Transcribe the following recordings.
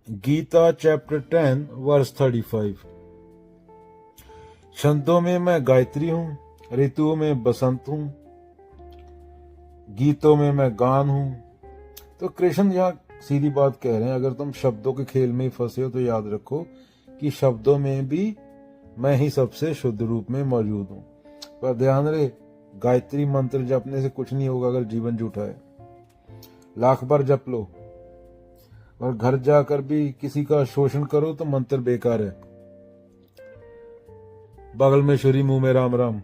Gita chapter 10 verse 35। छंदों में मैं गायत्री हूँ, ऋतुओं में बसंत हूँ, गीतों में मैं गान हूँ। तो कृष्ण यहाँ सीधी बात कह रहे हैं, अगर तुम शब्दों के खेल में ही फंसे हो तो याद रखो कि शब्दों में भी मैं ही सबसे शुद्ध रूप में मौजूद हूँ। पर ध्यान रहे, गायत्री मंत्र जपने से कुछ नहीं होगा अगर जीवन झूठा है। लाख बार जप लो और घर जाकर भी किसी का शोषण करो तो मंत्र बेकार है। बगल में छुरी मुंह में राम राम।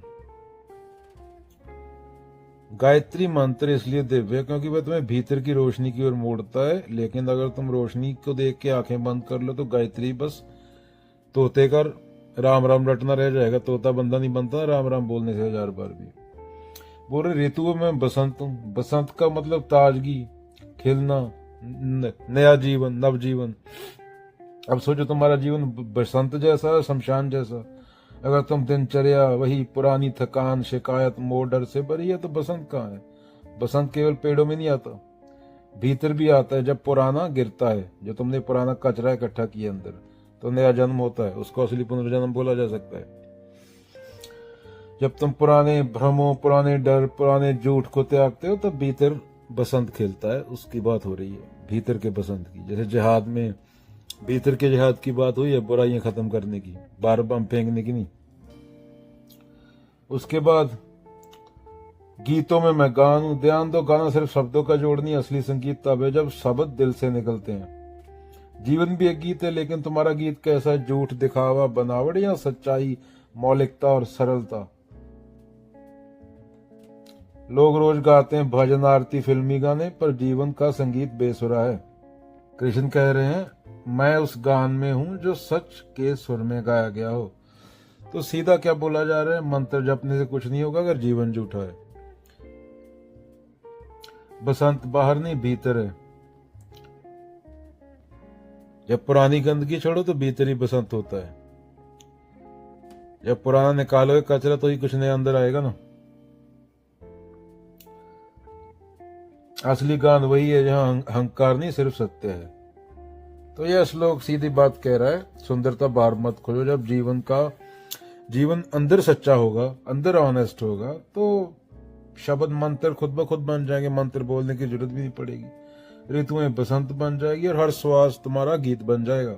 गायत्री मंत्र इसलिए दिव्य क्योंकि वह तुम्हें भीतर की रोशनी की ओर मोड़ता है, लेकिन अगर तुम रोशनी को देख के आंखें बंद कर लो तो गायत्री बस तोते का राम राम रटना रह जाएगा। तोता बंदा नहीं बनता राम राम बोलने से 1000 बार भी। बोल रहे ऋतुओं में बसंत हूँ। बसंत का मतलब ताजगी, खिलना, नया जीवन, नव जीवन। अब सोचो तुम्हारा जीवन बसंत जैसा है, शमशान जैसा। अगर तुम दिनचर्या वही पुरानी थकान, शिकायत, मोह, डर से भरी है तो बसंत कहाँ है? बसंत केवल पेड़ों में नहीं आता, भीतर भी आता है। जब पुराना गिरता है, जो तुमने पुराना कचरा इकट्ठा किया अंदर, तो नया जन्म होता है। उसको असली पुनर्जन्म बोला जा सकता है। जब तुम पुराने भ्रमों, पुराने डर, पुराने झूठ को त्यागते हो तब भीतर बसंत खिलता है। उसकी बात हो रही है, भीतर के बसंत की। जैसे जिहाद में भीतर के जिहाद की बात हुई है, बुराइयां खत्म करने की, बार बम फेंकने की नहीं। उसके बाद गीतों में मैं गान हूं। ध्यान दो, गाना सिर्फ शब्दों का जोड़ नहीं, असली संगीत तब है जब शब्द दिल से निकलते हैं। जीवन भी एक गीत है, लेकिन तुम्हारा गीत कैसा है? झूठ, दिखावा, बनावट या सच्चाई, मौलिकता और सरलता? लोग रोज गाते हैं भजन, आरती, फिल्मी गाने, पर जीवन का संगीत बेसुरा है। कृष्ण कह रहे हैं, मैं उस गान में हूं जो सच के सुर में गाया गया हो। तो सीधा क्या बोला जा रहा है? मंत्र जपने से कुछ नहीं होगा अगर जीवन झूठा है। बसंत बाहर नहीं, भीतर है। जब पुरानी गंदगी छोड़ो तो भीतर ही बसंत होता है। जब पुराना निकालोगे कचरा तो ही कुछ नया अंदर आएगा ना। असली गान वही है जहां अहंकार नहीं, सिर्फ सत्य है। तो यह श्लोक सीधी बात कह रहा है, सुंदरता बाहर मत खोजो। जब जीवन अंदर सच्चा होगा, अंदर ऑनेस्ट होगा, तो शब्द मंत्र खुद ब खुद बन जाएंगे। मंत्र बोलने की जरूरत भी नहीं पड़ेगी। ऋतुएं बसंत बन जाएगी और हर श्वास तुम्हारा गीत बन जाएगा।